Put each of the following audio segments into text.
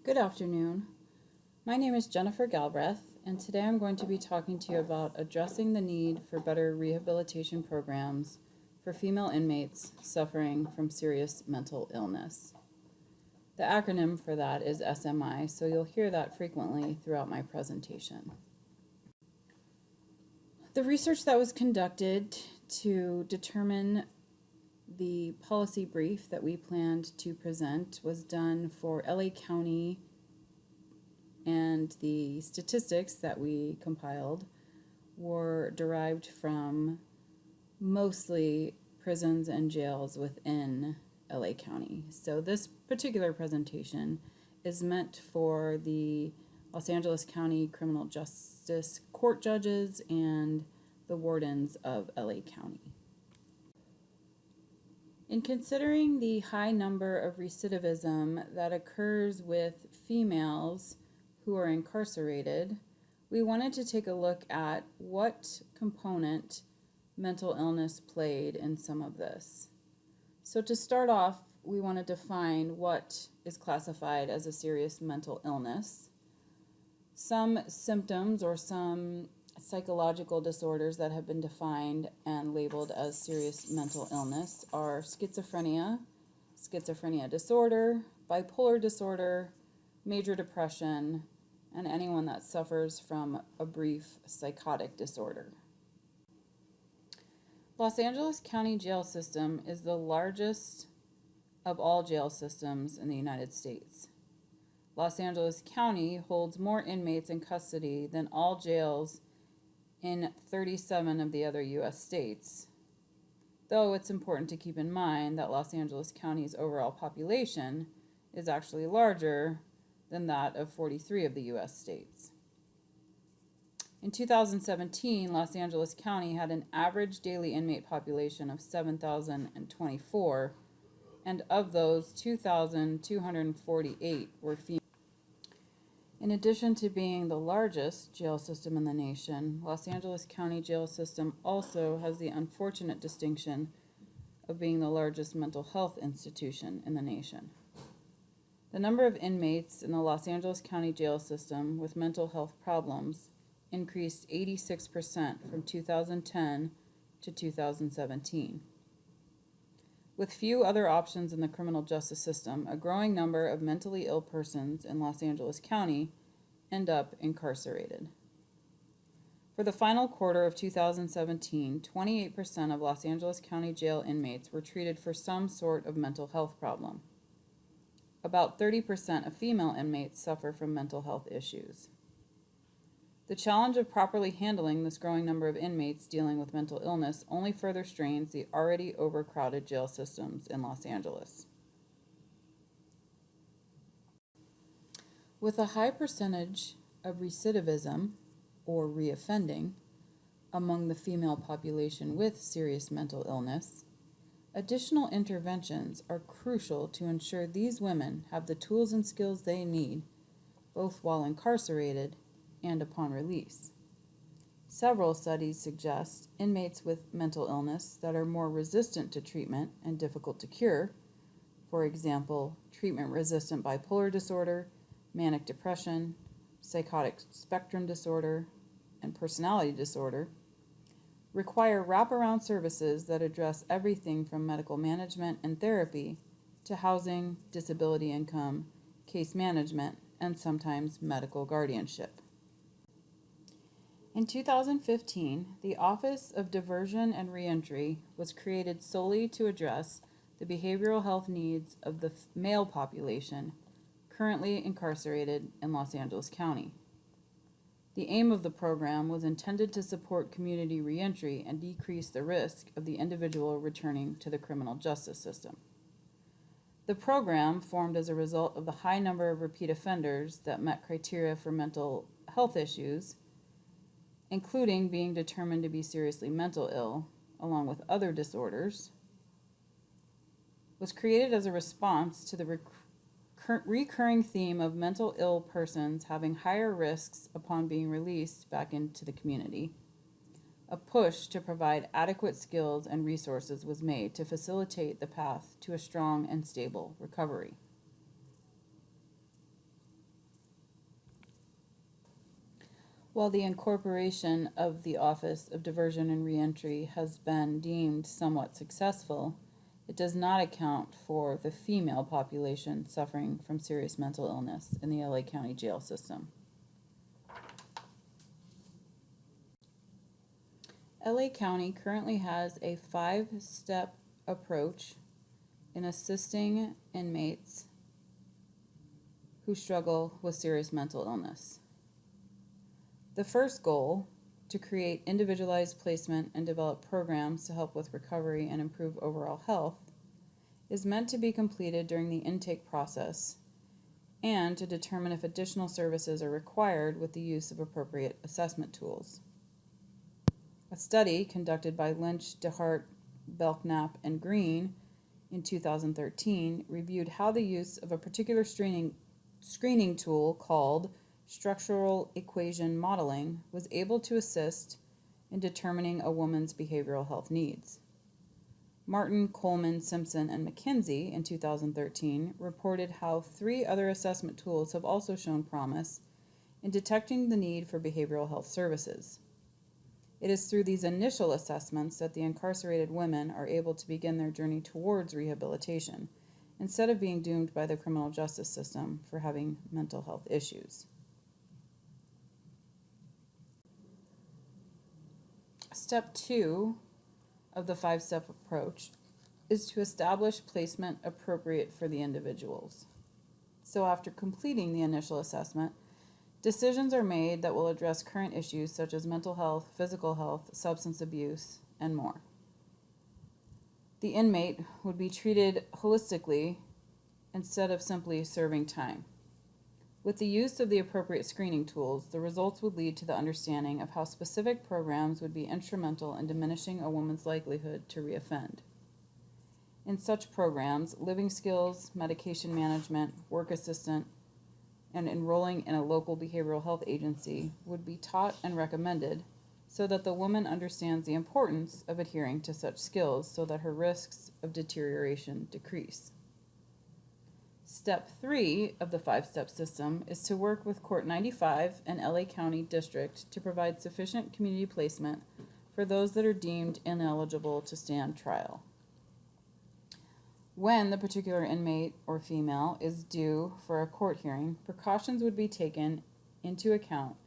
Good afternoon. My name is Jennifer Galbreath, and today I'm going to be talking to you about addressing the need for better rehabilitation programs for female inmates suffering from serious mental illness. The acronym for that is SMI, so you'll hear that frequently throughout my presentation. The research that was conducted to determine the policy brief that we planned to present was done for LA County, and the statistics that we compiled were derived from mostly prisons and jails within LA County. So this particular presentation is meant for the Los Angeles County Criminal Justice Court judges and the wardens of LA County. In considering the high number of recidivism that occurs with females who are incarcerated, we wanted to take a look at what component mental illness played in some of this. So to start off, we want to define what is classified as a serious mental illness. Some symptoms or some psychological disorders that have been defined and labeled as serious mental illness are schizophrenia, schizophrenia disorder, bipolar disorder, major depression, and anyone that suffers from a brief psychotic disorder. Los Angeles County Jail System is the largest of all jail systems in the United States. Los Angeles County holds more inmates in custody than all jails in 37 of the other U.S. states, though it's important to keep in mind that Los Angeles County's overall population is actually larger than that of 43 of the U.S. states. In 2017, Los Angeles County had an average daily inmate population of 7,024, and of those, 2,248 were female. In addition to being the largest jail system in the nation, Los Angeles County Jail System also has the unfortunate distinction of being the largest mental health institution in the nation. The number of inmates in the Los Angeles County Jail System with mental health problems increased 86% from 2010 to 2017. With few other options in the criminal justice system, a growing number of mentally ill persons in Los Angeles County end up incarcerated. For the final quarter of 2017, 28% of Los Angeles County jail inmates were treated for some sort of mental health problem. About 30% of female inmates suffer from mental health issues. The challenge of properly handling this growing number of inmates dealing with mental illness only further strains the already overcrowded jail systems in Los Angeles. With a high percentage of recidivism, or reoffending, among the female population with serious mental illness, additional interventions are crucial to ensure these women have the tools and skills they need, both while incarcerated and upon release. Several studies suggest inmates with mental illness that are more resistant to treatment and difficult to cure, for example, treatment-resistant bipolar disorder, manic depression, psychotic spectrum disorder, and personality disorder, require wraparound services that address everything from medical management and therapy to housing, disability income, case management, and sometimes medical guardianship. In 2015, the Office of Diversion and Reentry was created solely to address the behavioral health needs of the male population currently incarcerated in Los Angeles County. The aim of the program was intended to support community reentry and decrease the risk of the individual returning to the criminal justice system. The program formed as a result of the high number of repeat offenders that met criteria for mental health issues, including being determined to be seriously mental ill, along with other disorders, was created as a response to the recurring theme of mental ill persons having higher risks upon being released back into the community. A push to provide adequate skills and resources was made to facilitate the path to a strong and stable recovery. While the incorporation of the Office of Diversion and Reentry has been deemed somewhat successful, it does not account for the female population suffering from serious mental illness in the LA County jail system. LA County currently has a 5-step approach in assisting inmates who struggle with serious mental illness. The first goal, to create individualized placement and develop programs to help with recovery and improve overall health, is meant to be completed during the intake process and to determine if additional services are required with the use of appropriate assessment tools. A study conducted by Lynch, DeHart, Belknap, and Green in 2013 reviewed how the use of a particular screening tool called structural equation modeling was able to assist in determining a woman's behavioral health needs. Martin, Coleman, Simpson, and McKinsey in 2013 reported how 3 other assessment tools have also shown promise in detecting the need for behavioral health services. It is through these initial assessments that the incarcerated women are able to begin their journey towards rehabilitation, instead of being doomed by the criminal justice system for having mental health issues. Step 2 of the 5-step approach is to establish placement appropriate for the individuals. So after completing the initial assessment, decisions are made that will address current issues such as mental health, physical health, substance abuse, and more. The inmate would be treated holistically instead of simply serving time. With the use of the appropriate screening tools, the results would lead to the understanding of how specific programs would be instrumental in diminishing a woman's likelihood to reoffend. In such programs, living skills, medication management, work assistant, and enrolling in a local behavioral health agency would be taught and recommended so that the woman understands the importance of adhering to such skills so that her risks of deterioration decrease. Step 3 of the 5-step system is to work with Court 95 and LA County District to provide sufficient community placement for those that are deemed ineligible to stand trial. When the particular inmate or female is due for a court hearing, precautions would be taken into account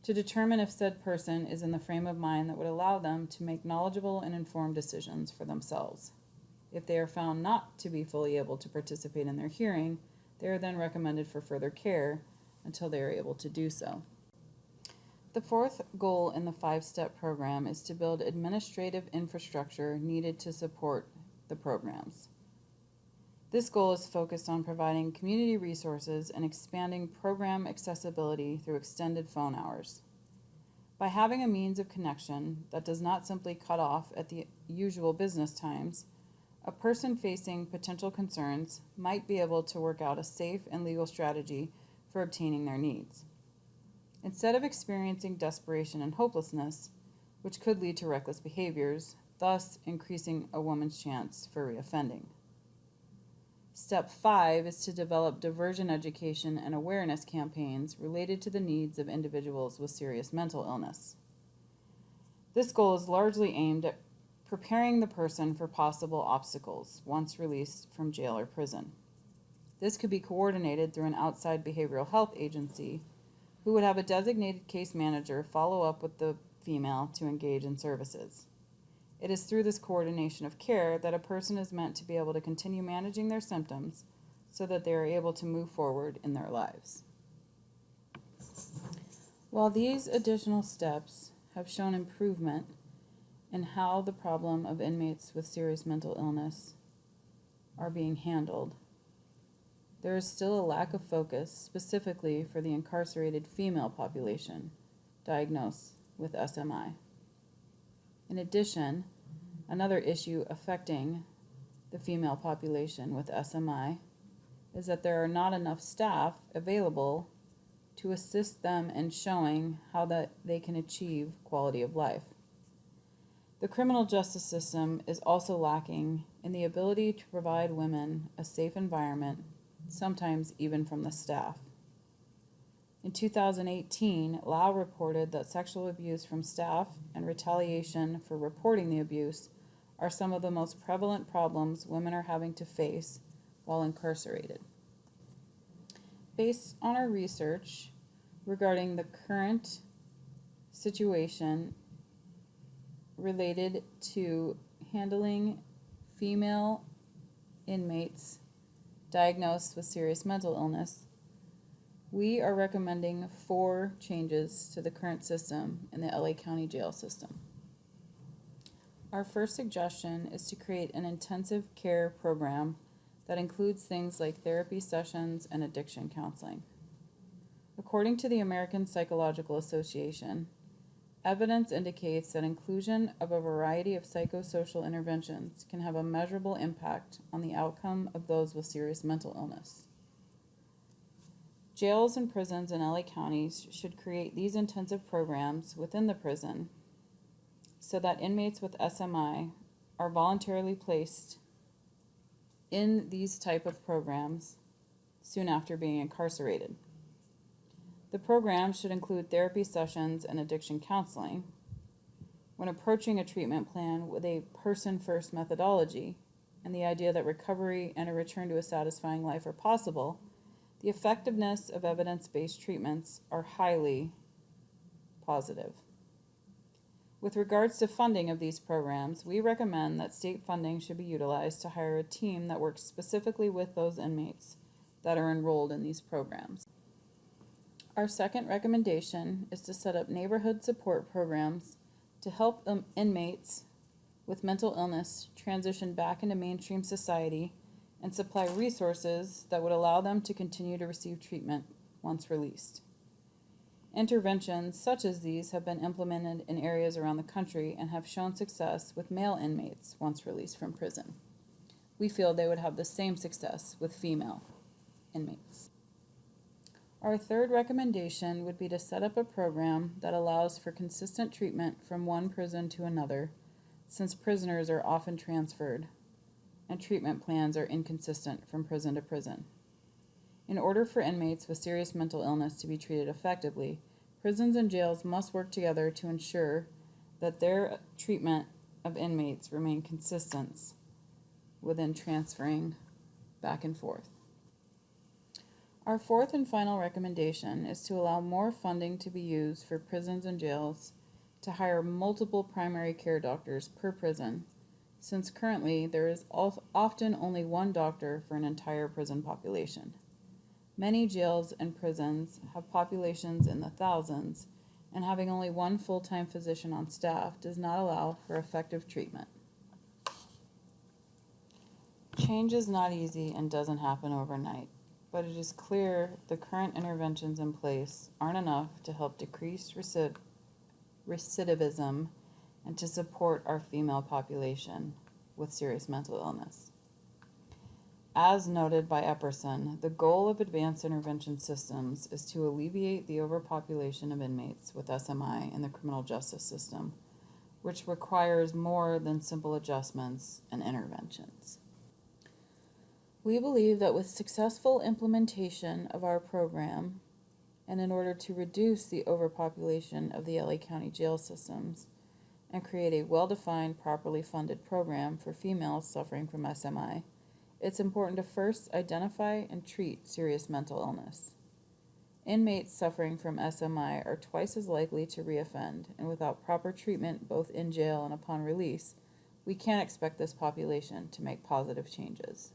to determine if said person is in the frame of mind that would allow them to make knowledgeable and informed decisions for themselves. If they are found not to be fully able to participate in their hearing, they are then recommended for further care until they are able to do so. The 4th goal in the 5-step program is to build administrative infrastructure needed to support the programs. This goal is focused on providing community resources and expanding program accessibility through extended phone hours. By having a means of connection that does not simply cut off at the usual business times, a person facing potential concerns might be able to work out a safe and legal strategy for obtaining their needs. Instead of experiencing desperation and hopelessness, which could lead to reckless behaviors, thus increasing a woman's chance for reoffending. Step 5 is to develop diversion education and awareness campaigns related to the needs of individuals with serious mental illness. This goal is largely aimed at preparing the person for possible obstacles once released from jail or prison. This could be coordinated through an outside behavioral health agency who would have a designated case manager follow up with the female to engage in services. It is through this coordination of care that a person is meant to be able to continue managing their symptoms so that they are able to move forward in their lives. While these additional steps have shown improvement in how the problem of inmates with serious mental illness are being handled, there is still a lack of focus specifically for the incarcerated female population diagnosed with SMI. In addition, another issue affecting the female population with SMI is that there are not enough staff available to assist them in showing how that they can achieve quality of life. The criminal justice system is also lacking in the ability to provide women a safe environment, sometimes even from the staff. In 2018, Lau reported that sexual abuse from staff and retaliation for reporting the abuse are some of the most prevalent problems women are having to face while incarcerated. Based on our research regarding the current situation related to handling female inmates diagnosed with serious mental illness, we are recommending 4 changes to the current system in the LA County jail system. Our first suggestion is to create an intensive care program that includes things like therapy sessions and addiction counseling. According to the American Psychological Association, evidence indicates that inclusion of a variety of psychosocial interventions can have a measurable impact on the outcome of those with serious mental illness. Jails and prisons in LA counties should create these intensive programs within the prison so that inmates with SMI are voluntarily placed in these type of programs soon after being incarcerated. The program should include therapy sessions and addiction counseling. When approaching a treatment plan with a person-first methodology and the idea that recovery and a return to a satisfying life are possible, the effectiveness of evidence-based treatments are highly positive. With regards to funding of these programs, we recommend that state funding should be utilized to hire a team that works specifically with those inmates that are enrolled in these programs. Our second recommendation is to set up neighborhood support programs to help inmates with mental illness transition back into mainstream society and supply resources that would allow them to continue to receive treatment once released. Interventions such as these have been implemented in areas around the country and have shown success with male inmates once released from prison. We feel they would have the same success with female inmates. Our third recommendation would be to set up a program that allows for consistent treatment from one prison to another, since prisoners are often transferred and treatment plans are inconsistent from prison to prison. In order for inmates with serious mental illness to be treated effectively, prisons and jails must work together to ensure that their treatment of inmates remain consistent within transferring back and forth. Our fourth and final recommendation is to allow more funding to be used for prisons and jails to hire multiple primary care doctors per prison, since currently there is often only one doctor for an entire prison population. Many jails and prisons have populations in the thousands, and having only one full-time physician on staff does not allow for effective treatment. Change is not easy and doesn't happen overnight, but it is clear the current interventions in place aren't enough to help decrease recidivism and to support our female population with serious mental illness. As noted by Epperson, the goal of advanced intervention systems is to alleviate the overpopulation of inmates with SMI in the criminal justice system, which requires more than simple adjustments and interventions. We believe that with successful implementation of our program, and in order to reduce the overpopulation of the LA County jail systems and create a well-defined, properly funded program for females suffering from SMI, it's important to first identify and treat serious mental illness. Inmates suffering from SMI are twice as likely to reoffend, and without proper treatment both in jail and upon release, we can't expect this population to make positive changes.